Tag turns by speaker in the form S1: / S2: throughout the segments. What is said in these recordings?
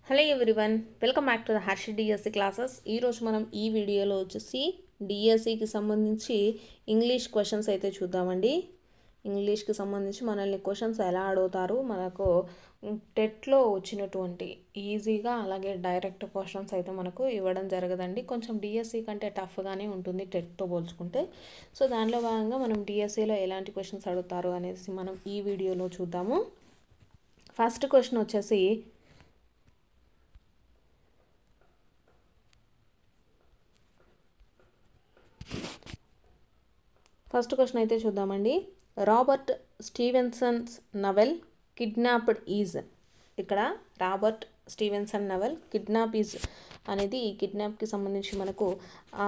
S1: Hello everyone, welcome back to the Harshi DSC classes. ఈరోజు మనం ఈ వీడియోలో వచ్చేసి డిఎస్సికి సంబంధించి ఇంగ్లీష్ క్వశ్చన్స్ అయితే చూద్దామండి. ఇంగ్లీష్కి సంబంధించి మనల్ని క్వశ్చన్స్ ఎలా అడుగుతారు, మనకు టెట్లో వచ్చినటువంటి ఈజీగా అలాగే డైరెక్ట్ క్వశ్చన్స్ అయితే మనకు ఇవ్వడం జరగదండి. కొంచెం డిఎస్సి కంటే టఫ్గానే ఉంటుంది టెట్తో పోల్చుకుంటే. సో దానిలో భాగంగా మనం డిఎస్సిలో ఎలాంటి క్వశ్చన్స్ అడుగుతారు అనేసి మనం ఈ వీడియోలో చూద్దాము. ఫస్ట్ క్వశ్చన్ వచ్చేసి అయితే చూద్దామండి. Robert Stevenson's novel Kidnapped is. ఇక్కడ Robert Stevenson novel Kidnap is అనేది ఈ కిడ్నాప్కి సంబంధించి మనకు ఆ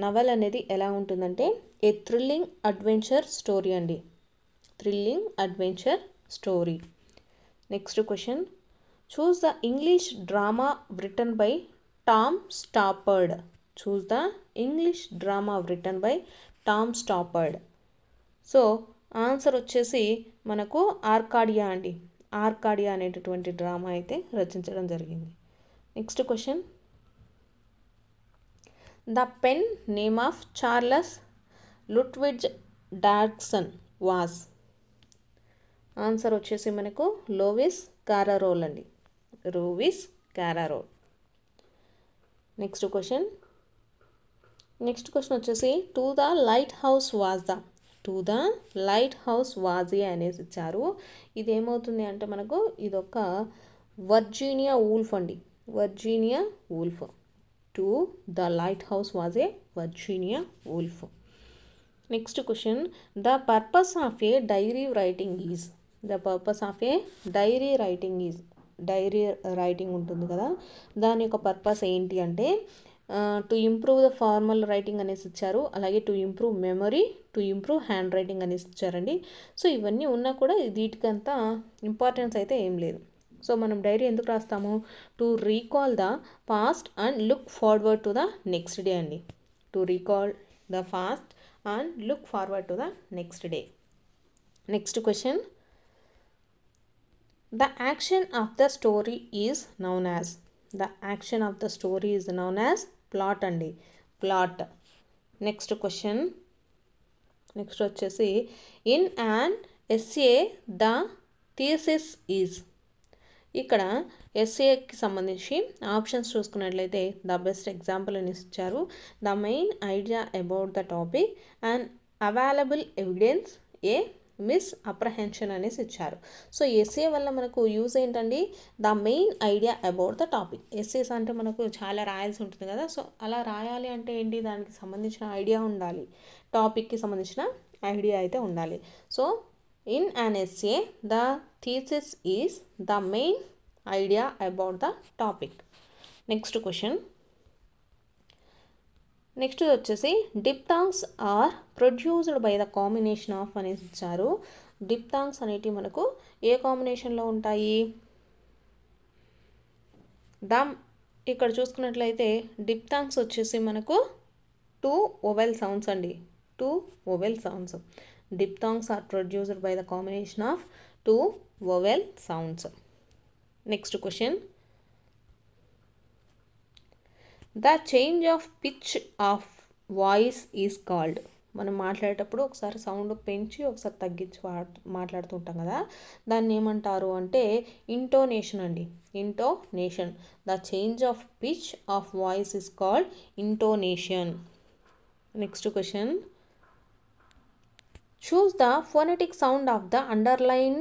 S1: నవెల్ అనేది ఎలా ఉంటుందంటే ఏ థ్రిల్లింగ్ అడ్వెంచర్ స్టోరీ అండి. Thrilling adventure story. Next question, choose the English drama written by Tom Stoppard. Choose the English drama written by Tom Stoppard. So answer వచ్చేసి మనకు ఆర్కాడియా అండి. ఆర్కాడియా అనేటటువంటి డ్రామా అయితే రచించడం జరిగింది. Next question, the pen name of Charles Lutwidge Dodgson was. Answer వచ్చేసి మనకు Lewis Carroll అండి. Lewis Carroll. నెక్స్ట్ క్వశ్చన్ వచ్చేసి to the lighthouse was the. To the lighthouse was a అనేసి ఇచ్చారు. ఇది ఏమవుతుంది అంటే మనకు ఇదొక వర్జీనియా వూల్ఫ్ అండి. Virginia Woolf. To the lighthouse was a Virginia Woolf. Next question, the purpose of a diary writing is. The purpose of a diary writing is. Diary writing ఉంటుంది కదా, దాని యొక్క పర్పస్ ఏంటి అంటే to improve the formal writing అనేసి ఇచ్చారు. అలాగే to improve memory, to improve handwriting అనేసి ఇచ్చారండి. సో ఇవన్నీ ఉన్నా కూడా వీటికంతా ఇంపార్టెన్స్ అయితే ఏం లేదు. సో మనం డైరీ ఎందుకు రాస్తాము? To recall the past and look forward to the next day అండి. To recall the past and look forward to the next day. Next question, the action of the story is known as. The action of the story is known as plot అండి. Plot. Next question, next వచ్చేసి in an essay the thesis is. ఇక్కడ ఎస్ఏకి సంబంధించి options చూసుకున్నట్లయితే the best example అని ఇచ్చారు. The main idea about the topic and available evidence, A miss apprehension అనేసి ఇచ్చారు. సో ఎస్ఏ వల్ల మనకు యూజ్ ఏంటండి? The main idea about the topic. Essays అంటే మనకు చాలా రాయాల్సి ఉంటుంది కదా, సో అలా రాయాలి అంటే ఏంటి, దానికి సంబంధించిన ఐడియా ఉండాలి, టాపిక్కి సంబంధించిన ఐడియా అయితే ఉండాలి. So in an essay the thesis is the main idea about the topic. Next question, next వచ్చేసి diphthongs are produced by the combination of అనేసి ఇచ్చారు. డిప్థాంగ్స్ అనేటివి మనకు ఏ కాంబినేషన్లో ఉంటాయి? ఇక్కడ చూసుకున్నట్లయితే డిప్థాంగ్స్ వచ్చేసి మనకు 2 వొవెల్ సౌండ్స్ అండి. 2 vowel sounds. Diphthongs are produced by the combination of 2 vowel sounds. Next question, the change of pitch of voice is called. మనం మాట్లాడేటప్పుడు ఒకసారి సౌండ్ పెంచి ఒకసారి తగ్గించి మాట్లాడుతూ ఉంటాం కదా, దాన్ని ఏమంటారు అంటే ఇంటోనేషన్ అండి. Intonation. The change of pitch of voice is called intonation. Next question, choose the phonetic sound of the underline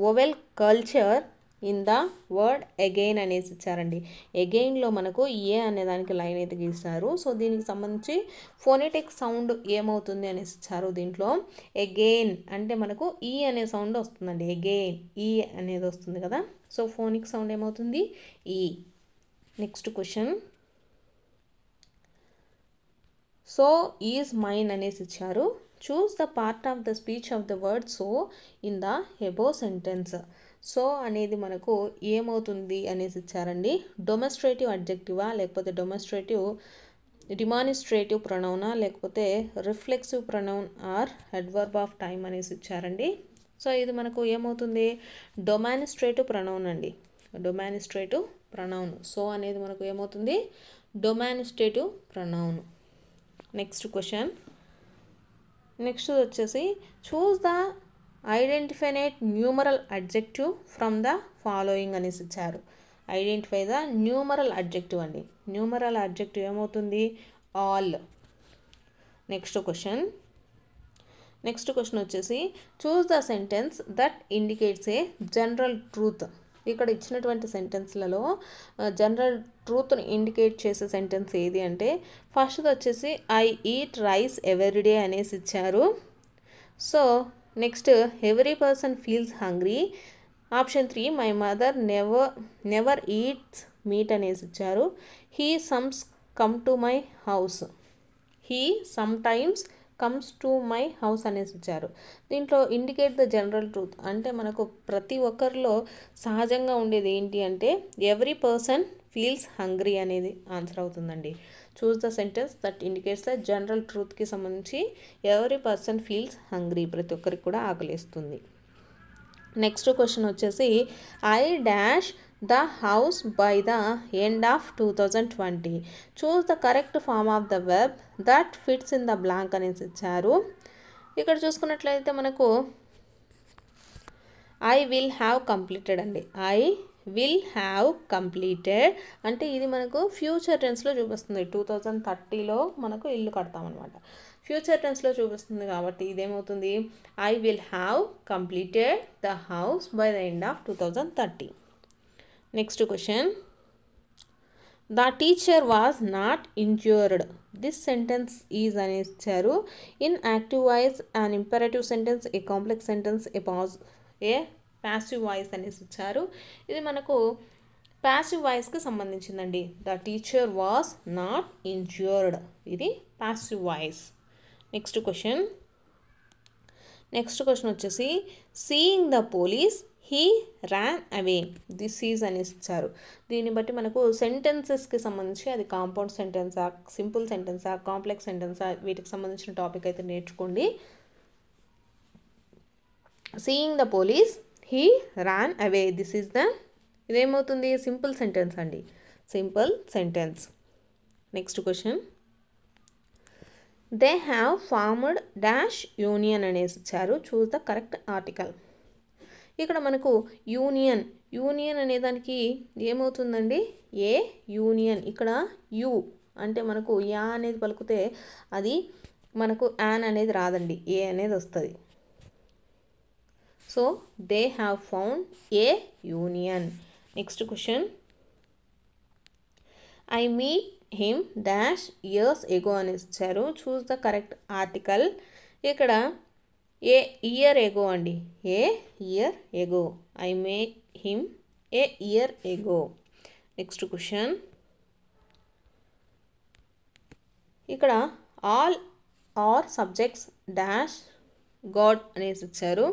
S1: vowel culture in the word again అనేసి ఇచ్చారండి. అగైన్లో మనకు ఏ అనే దానికి లైన్ అయితే గీస్తారు. సో దీనికి సంబంధించి ఫోనెటిక్ సౌండ్ ఏమవుతుంది అనేసి ఇచ్చారు. దీంట్లో అగైన్ అంటే మనకు ఈ అనే సౌండ్ వస్తుందండి. అగైన్ ఈ అనేది వస్తుంది కదా, సో ఫోనిక్ సౌండ్ ఏమవుతుంది? ఈ. Next question, so is mine అనేసి ఇచ్చారు. Choose the part of the speech of the word so in the above sentence. So అనేది మనకు ఏమవుతుంది అనేసి ఇచ్చారండి. డొమెస్ట్రేటివ్ అడ్జెక్టివా, లేకపోతే డిమానిస్ట్రేటివ్ ప్రొనౌనా, లేకపోతే reflexive pronoun or adverb of time అనేసి ఇచ్చారండి. సో ఇది మనకు ఏమవుతుంది? డొమానిస్ట్రేటివ్ ప్రొనౌన్ అండి. డొమానిస్ట్రేటివ్ ప్రొనౌన్. సో అనేది మనకు ఏమవుతుంది, demonstrative pronoun. Next question, next వచ్చేసి choose the indefinite numeral adjective from the following అనేసి ఇచ్చారు. ఐడెంటిఫై ద న్యూమరల్ అడ్జెక్టివ్ అండి. న్యూమరల్ అడ్జెక్టివ్ ఏమవుతుంది, ఆల్. నెక్స్ట్ క్వశ్చన్ వచ్చేసి choose the sentence that indicates a general truth. ఇక్కడ ఇచ్చినటువంటి సెంటెన్స్లలో జనరల్ ట్రూత్ని ఇండికేట్ చేసే సెంటెన్స్ ఏది అంటే ఫస్ట్ వచ్చేసి ఐ ఈట్ రైస్ ఎవ్రీడే అనేసి ఇచ్చారు. So next every person feels hungry. Option 3 my mother never eats meet అనేసి ఇచ్చారు. He sums come to my house. He some times comes to my house అనేసి ఇచ్చారు. దీంట్లో ఇండికేట్ ద జనరల్ ట్రూత్ అంటే మనకు ప్రతి ఒక్కరిలో సహజంగా ఉండేది ఏంటి అంటే ఎవ్రీ పర్సన్ ఫీల్స్ హంగ్రీ అనేది ఆన్సర్ అవుతుందండి. Choose the sentence that indicates the general ట్రూత్కి సంబంధించి ఎవ్రీ పర్సన్ ఫీల్స్ హంగ్రీ, ప్రతి ఒక్కరికి కూడా ఆకలిస్తుంది. నెక్స్ట్ క్వశ్చన్ వచ్చేసి I dash the house by the end of 2020. Choose the correct form of the verb that fits in the blank అనేసి ఇచ్చారు. ఇక్కడ చూసుకున్నట్లయితే మనకు ఐ విల్ హ్యావ్ కంప్లీటెడ్ అండి. ఐ విల్ హ్యావ్ కంప్లీటెడ్ అంటే ఇది మనకు ఫ్యూచర్ టెన్స్లో చూపిస్తుంది. 2030లో మనకు ఇల్లు కడతామన్నమాట. ఫ్యూచర్ టెన్స్లో చూపిస్తుంది కాబట్టి ఇదేమవుతుంది, I will have completed the house by the end of 2030. Next question, the teacher was not injured. This sentence is అని ఇచ్చారు. In active voice an imperative sentence, a complex sentence, a passive voice అనేసి ఇచ్చారు. ఇది మనకు passive వాయిస్కి సంబంధించిందండి. The teacher was not injured, ఇది passive voice. Next question వచ్చేసి seeing the police he ran away. This is అనేసి ఇచ్చారు. దీన్ని బట్టి మనకు సెంటెన్సెస్కి సంబంధించి అది కాంపౌండ్ సెంటెన్సా, సింపుల్ సెంటెన్సా, కాంప్లెక్స్ సెంటెన్సా, వీటికి సంబంధించిన టాపిక్ అయితే నేర్చుకోండి. Seeing the police he ran away, this is the, ఇదేమవుతుంది, సింపుల్ సెంటెన్స్ అండి, simple sentence. Next question, they have formed dash union అనేసి ఇచ్చారు. Choose the correct article. ఇక్కడ మనకు యూనియన్ అనే దానికి ఏమవుతుందండి, ఏ యూనియన్. ఇక్కడ యు అంటే మనకు యా అనేది పలికితే అది మనకు యాన్ అనేది రాదండి, ఏ అనేది వస్తుంది. So they have found a union. Next question, I meet him dash years ago అనేసి ఇచ్చారు. Choose the correct article. ఇక్కడ ఏ ఇయర్ ఎగో అండి, a year ago. I met him a year ago. Next question, ఇక్కడ all are subjects dash god అనేసి ఇచ్చారు.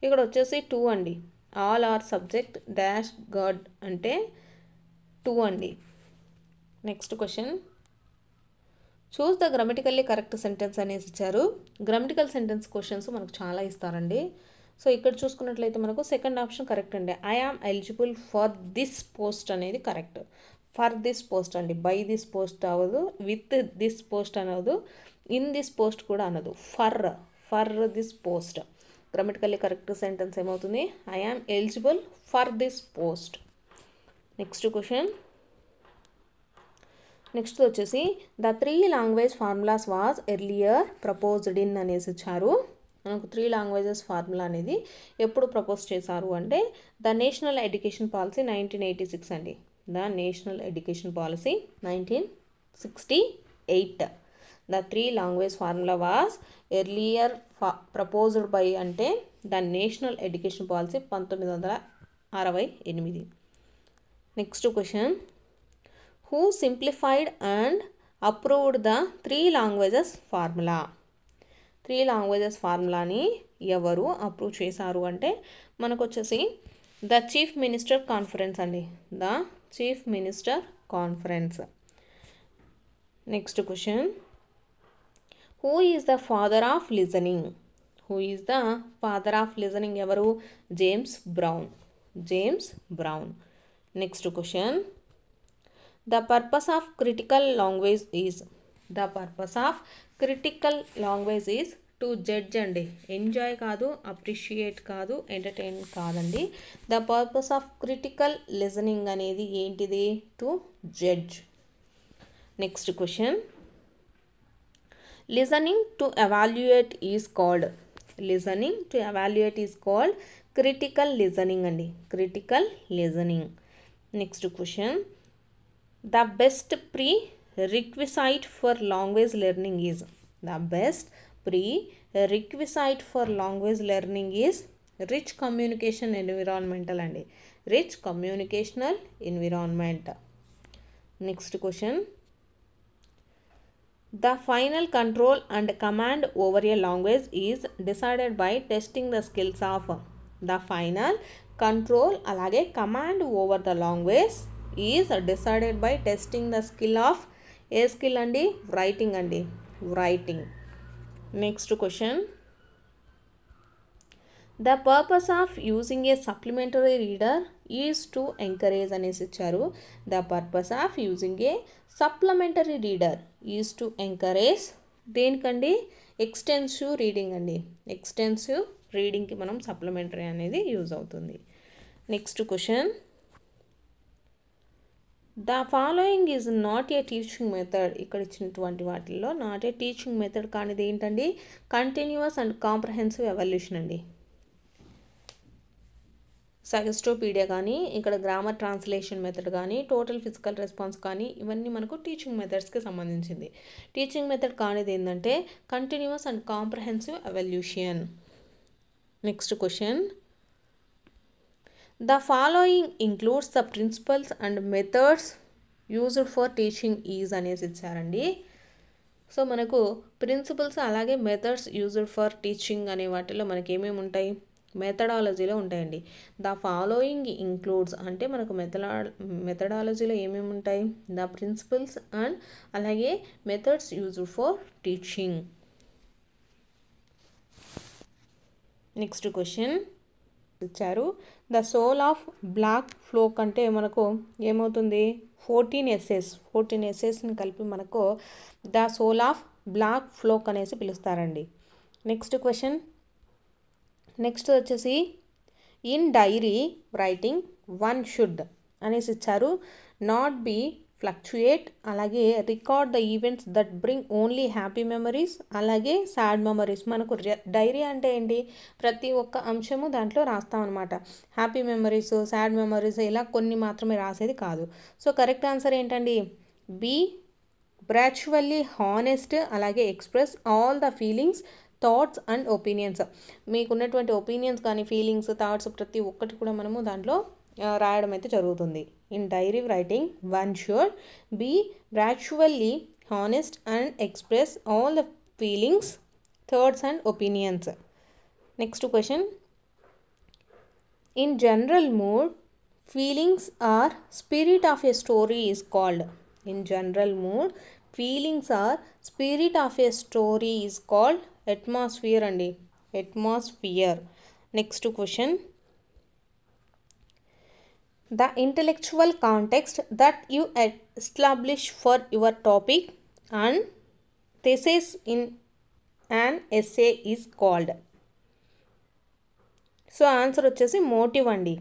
S1: ఇక్కడ వచ్చేసి 2 అండి. All are subject dash god అంటే 2 అండి. Next question, choose the grammatically correct sentence అనేసి ఇచ్చారు. గ్రామటికల్ సెంటెన్స్ క్వశ్చన్స్ మనకు చాలా ఇస్తారండి. సో ఇక్కడ చూసుకున్నట్లయితే మనకు సెకండ్ ఆప్షన్ కరెక్ట్ అండి. I am eligible for this post అనేది కరెక్ట్. ఫర్ దిస్ పోస్ట్ అండి, బై దిస్ పోస్ట్ అవ్వదు, విత్ దిస్ పోస్ట్ అనదు, ఇన్ దిస్ పోస్ట్ కూడా అనదు, for this post. Grammatically correct sentence ఏమవుతుంది, I am eligible for this post. Next question, next వచ్చేసి the 3 language formulas was earlier proposed in అనేసి ఇచ్చారు. మనకు 3 languages formula అనేది ఎప్పుడు ప్రపోజ్ చేశారు అంటే ద నేషనల్ ఎడ్యుకేషన్ పాలసీ 1986 అండి. The national education policy 1968. The 3 language formula was earlier proposed by అంటే the national education policy 1968. Next question, who simplified and approved the 3 languages formula. 3 languages ఫార్ములాని ఎవరు approve చేశారు అంటే మనకు వచ్చేసి ద చీఫ్ మినిస్టర్ కాన్ఫరెన్స్ అండి, the chief minister conference. Next question, who is the father of listening. Who is the father of listening ఎవరు? James Brown. James brown. Next question, the purpose of critical language is. The purpose of critical language is to judge అండి. Enjoy కాదు, appreciate కాదు, entertain కాదండి. The purpose of critical listening అనేది ఏంటిది? To judge. Next question, listening to evaluate is called. Listening to evaluate is called critical listening అండి. Critical listening. Next question, the best prerequisite for language learning is. The best prerequisite for language learning is rich communication environmental అండి. Rich communicational environment. Next question, the final control and command over a language is decided by testing the skills of. The final control alage command over the language is decided by testing the skill of a skill andi writing andi writing. Next question, the purpose of using a supplementary reader is to encourage అనేసి ఇచ్చారు. The purpose of using a supplementary reader is to encourage దేనికండి? Extensive reading అండి. Extensive రీడింగ్కి మనం supplementary అనేది use అవుతుంది. Next question, the following is not a teaching method. ఇక్కడ ఇచ్చినటువంటి వాటిల్లో నాట్ ఏ టీచింగ్ మెథడ్ కానిది ఏంటండి? కంటిన్యూస్ అండ్ కాంప్రహెన్సివ్ ఎవల్యూషన్ అండి. సగస్ట్రోపీడియా కానీ, ఇక్కడ గ్రామర్ ట్రాన్స్లేషన్ మెథడ్ కానీ, టోటల్ ఫిజికల్ రెస్పాన్స్ కానీ, ఇవన్నీ మనకు టీచింగ్ మెథడ్స్కి సంబంధించింది. టీచింగ్ మెథడ్ కానిది ఏంటంటే continuous and comprehensive evaluation. Next question, the following includes the principles and methods used for teaching is అనేసి ఇచ్చారండి. సో మనకు ప్రిన్సిపల్స్ అలాగే మెథడ్స్ యూజ్డ్ ఫర్ టీచింగ్ అనే వాటిలో మనకి ఏమేమి ఉంటాయి? మెథడాలజీలో ఉంటాయండి. ద ఫాలోయింగ్ ఇంక్లూడ్స్ అంటే మనకు మెథడాలజీలో ఏమేమి ఉంటాయి? ద ప్రిన్సిపల్స్ అండ్ అలాగే methods used for teaching. Next question ఇచ్చారు, the soul of black folk అంటే మనకు ఏమవుతుంది? 14 essays. 14 essaysని కలిపి మనకు the soul of black folk అనేసి పిలుస్తారండి. నెక్స్ట్ క్వశ్చన్, నెక్స్ట్ వచ్చేసి in diary writing one should అనేసి ఇచ్చారు. నాట్ బీ ఫ్లక్చుయేట్, అలాగే record the events that bring only happy memories, అలాగే సాడ్ మెమరీస్. మనకు డైరీ అంటే ఏంటి? ప్రతి ఒక్క అంశము దాంట్లో రాస్తాం అనమాట. హ్యాపీ మెమరీస్, సాడ్ మెమరీస్ ఇలా కొన్ని మాత్రమే రాసేది కాదు. సో కరెక్ట్ ఆన్సర్ ఏంటండి? బీ బ్రాచువల్లీ హానెస్ట్, అలాగే express all the feelings, thoughts and opinions. మీకున్నటువంటి ఒపీనియన్స్ కానీ, ఫీలింగ్స్, థాట్స్ ప్రతి ఒక్కటి కూడా మనము దాంట్లో రాయడం అయితే జరుగుతుంది. In diary writing one should be brutally honest and express all the feelings, thoughts and opinions. Next question, in general mood feelings or spirit of a story is called. In general mood feelings or spirit of a story is called atmosphere అండి. Atmosphere. Next question, the intellectual context that you establish for your topic and thesis in an essay is called. So answer వచ్చేసి motive అండి.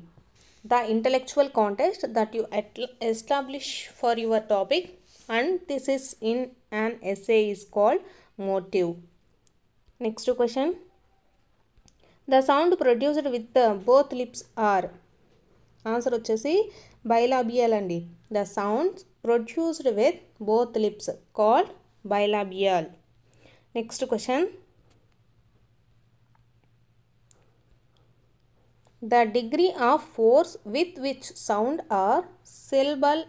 S1: The intellectual context that you establish for your topic and thesis in an essay is called motive. Next question, the sound produced with both lips are. Answer వచ్చేసి bilabial అండి. The sounds produced with both lips called bilabial. Next question, the degree of force with which sound or syllable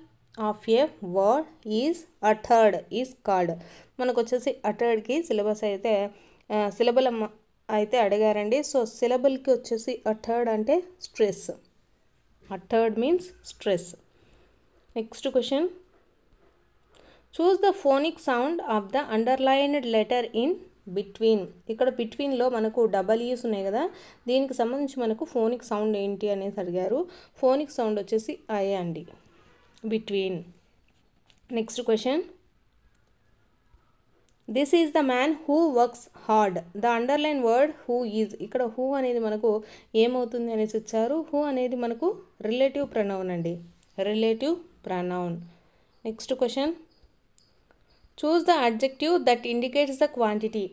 S1: of a word is uttered is called. మనకు వచ్చేసి అటర్డ్కి syllabus అయితే syllable అయితే అడిగారండి. So సిలబల్కి వచ్చేసి uttered అంటే stress. Uttered means stress. Next question, choose the phonic sound of the underlined letter in between. ఇక్కడ బిట్వీన్లో మనకు double is ఉన్నాయి కదా, దీనికి సంబంధించి మనకు ఫోనిక్ సౌండ్ ఏంటి అనేసి అడిగారు. ఫోనిక్ సౌండ్ వచ్చేసి ఐ అండి, between. Next question, this is the man who works hard. The underline word who is. ఇక్కడ హూ అనేది మనకు ఏమవుతుంది అనేసి ఇచ్చారు. హూ అనేది మనకు రిలేటివ్ ప్రొనౌన్ అండి, relative pronoun. Next question, choose the adjective that indicates the quantity.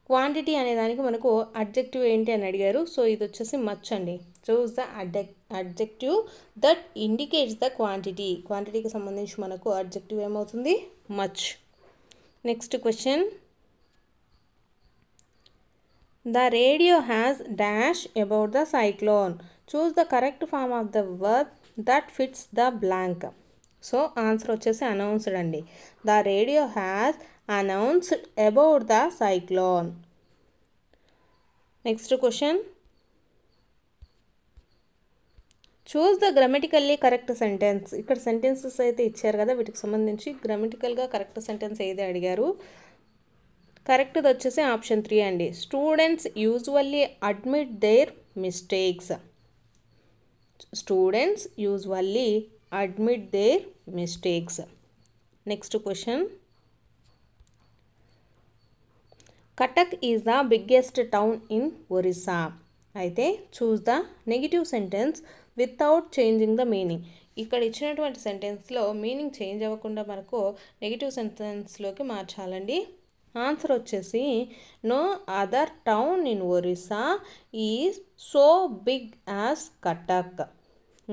S1: Quantity అనే దానికి మనకు అడ్జెక్టివ్ ఏంటి అని అడిగారు. సో ఇది వచ్చేసి మచ్ అండి. Choose the adjective that indicates the quantity. క్వాంటిటీకి సంబంధించి మనకు అడ్జెక్టివ్ ఏమవుతుంది, much. Next question, the radio has dash about the cyclone. Choose the correct form of the verb that fits the blank. So answer వచ్చేసి announced అండి. The radio has announced about the cyclone. Next question, choose the grammatically correct sentence. ఇక్కడ sentences అయితే ఇచ్చారు కదా, వీటికి సంబంధించి గ్రామటికల్గా correct sentence ఏది అడిగారు. కరెక్ట్ది వచ్చేసి ఆప్షన్ 3 అండి. Students usually admit their mistakes. Students usually admit their mistakes. Next question, Cuttack is the biggest town in Orissa. అయితే choose the negative sentence without changing the meaning. ఇక్కడ ఇచ్చినటువంటి సెంటెన్స్లో మీనింగ్ చేంజ్ అవ్వకుండా మనకు నెగిటివ్ సెంటెన్స్లోకి మార్చాలండి. ఆన్సర్ వచ్చేసి no other town in Orissa is so big as Cuttack.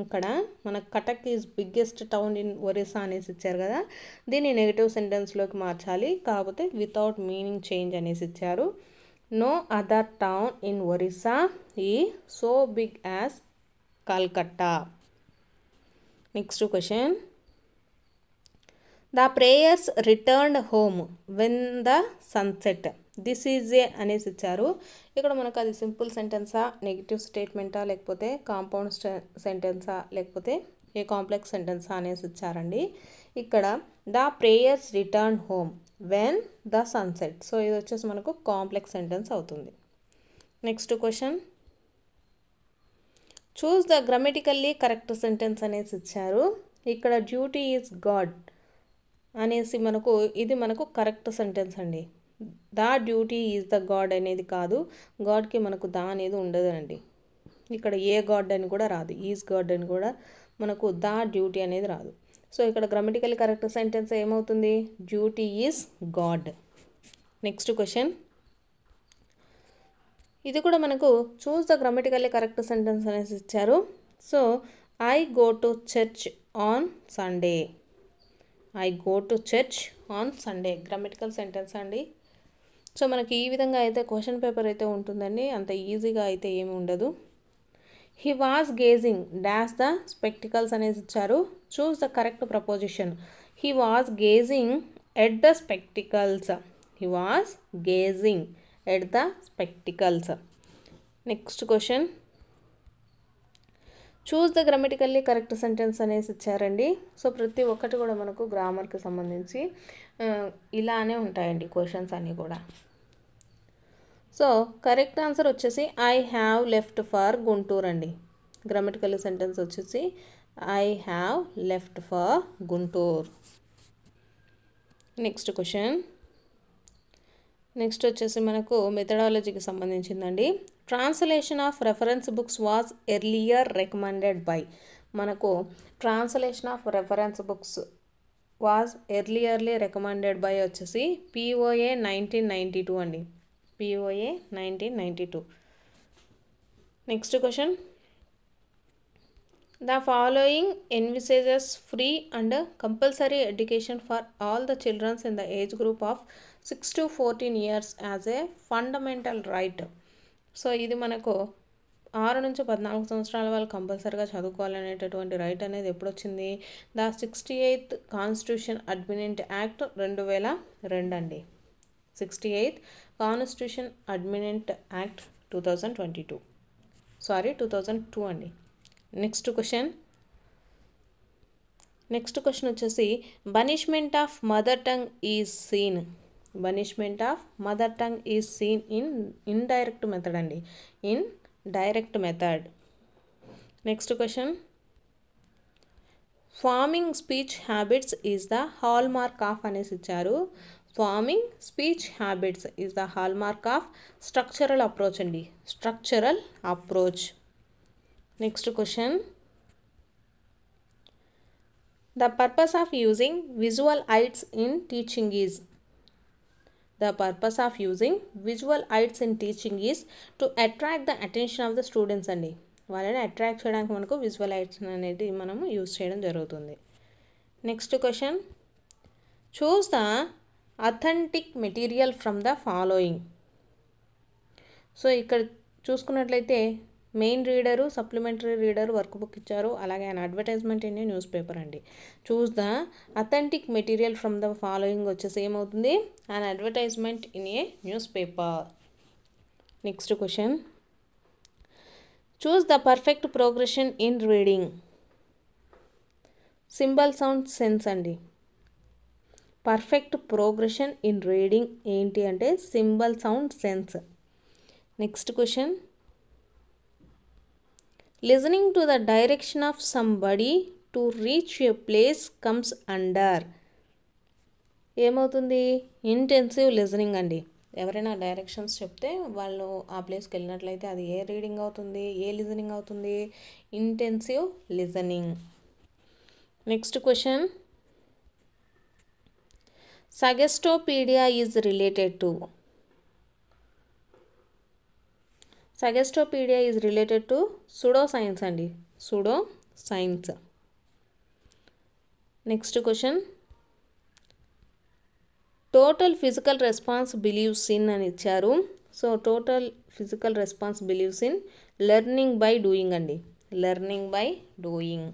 S1: ఇక్కడ మనకు Cuttack is biggest town in Orissa అనేసి ఇచ్చారు కదా, దీన్ని నెగిటివ్ సెంటెన్స్లోకి మార్చాలి, కాకపోతే వితౌట్ మీనింగ్ చేంజ్ అనేసి ఇచ్చారు. No other town in Orissa ఈ so big as Calcutta. Next question, the prayers returned home when the sunset. This is a అనేసి ఇచ్చారు. ఇక్కడ మనకు అది సింపుల్ సెంటెన్సా, నెగిటివ్ స్టేట్మెంటా, లేకపోతే కాంపౌండ్ సెంటెన్సా, లేకపోతే ఏ కాంప్లెక్స్ సెంటెన్సా అనేసి ఇచ్చారండి. ఇక్కడ the prayers return home when the sunset. So ఇది వచ్చేసి మనకు కాంప్లెక్స్ సెంటెన్స్ అవుతుంది. Next question, choose the grammatically correct sentence అనేసి ఇచ్చారు. ఇక్కడ డ్యూటీ ఈజ్ గాడ్ అనేసి మనకు ఇది మనకు కరెక్ట్ సెంటెన్స్ అండి. The duty is the God అనేది కాదు, గాడ్కి మనకు ద అనేది ఉండదు అండి. ఇక్కడ ఏ గాడ్ అని కూడా రాదు, ఈజ్ గాడ్ అని కూడా మనకు ద డ్యూటీ అనేది రాదు. సో ఇక్కడ గ్రామటికల్లీ కరెక్ట్ సెంటెన్స్ ఏమవుతుంది, duty is God. Next question, ఇది కూడా మనకు చూస్ ద గ్రామటికల్లీ కరెక్ట్ సెంటెన్స్ అనేసి ఇచ్చారు. So I go to church on Sunday. I go to church on Sunday grammatical sentence అండి. సో మనకి ఈ విధంగా అయితే క్వశ్చన్ పేపర్ అయితే ఉంటుందండి, అంత ఈజీగా అయితే ఏమి ఉండదు. He was gazing dash the spectacles అనేసి ఇచ్చారు. Choose the correct preposition. He was gazing at the spectacles. He was gazing at the spectacles. Next question, choose the grammatically correct sentence అనేసి ఇచ్చారండి. సో ప్రతి ఒక్కటి కూడా మనకు గ్రామర్కి సంబంధించి ఇలానే ఉంటాయండి క్వశ్చన్స్ అన్నీ కూడా. సో కరెక్ట్ ఆన్సర్ వచ్చేసి I have left for Guntur అండి. గ్రామటికల్లీ సెంటెన్స్ వచ్చేసి I have left for Guntur. Next question, next వచ్చేసి మనకు మెథడాలజీకి సంబంధించిందండి. Translation of reference books was earlier recommended by. మనకు translation of reference books was earlierly recommended by వచ్చేసి POA 1992 అండి. POA 1992. Next question, the following envisages free and compulsory education for all the childrens in the age group of 6 to 14 years as a fundamental right. So ఇది మనకు 6 నుంచి 14 సంవత్సరాల వాళ్ళు కంపల్సరీగా చదువుకోవాలనేటటువంటి right అనేది ఎప్పుడు వచ్చింది, ద 68th కాన్స్టిట్యూషన్ అడ్మినెంట్ యాక్ట్ 2002 అండి. 68th కాన్స్టిట్యూషన్ అడ్మినెంట్ యాక్ట్ 2002 అండి. నెక్స్ట్ క్వశ్చన్ వచ్చేసి punishment of mother tongue is seen. Banishment of mother tongue is seen in indirect method అండి, in direct method. Next question, forming speech habits is the hallmark of అనేసి ఇచ్చారు. Forming speech habits is the hallmark of structural approach అండి, structural approach. Next question, the purpose of using visual aids in teaching is, the purpose of using visual aids in teaching is to attract the attention of the students అండి. వాళ్ళని attract చేయడానికి మనకు visual aids అనేది మనము use చేయడం జరుగుతుంది. Next question, choose the authentic material from the following. So ఇక్కడ చూసుకున్నట్లయితే main reader, supplementary reader, work book ఇచ్చారు, అలాగే an advertisement in a newspaper అండి. Choose the authentic material from the following వచ్చేసి ఏమవుతుంది, an advertisement in a newspaper. Next question, choose the perfect progression in reading. Symbol sound sense అండి. Perfect progression in reading ఏంటి అంటే symbol sound sense. Next question, listening to the direction of somebody to reach a place comes under, ఏమవుతుంది, intensive listening అండి. ఎవరైనా directions చెప్తే వాళ్ళు ఆ ప్లేస్కి వెళ్ళినట్లయితే అది ఏ రీడింగ్ అవుతుంది, ఏ లిజనింగ్ అవుతుంది, intensive listening. Next question, suggestopedia is related to, suggestopedia is related to pseudo science అండి, pseudo science. Next question, total physical response believes in అని ఇచ్చారు. So total physical response believes in learning by doing అండి, learning by doing.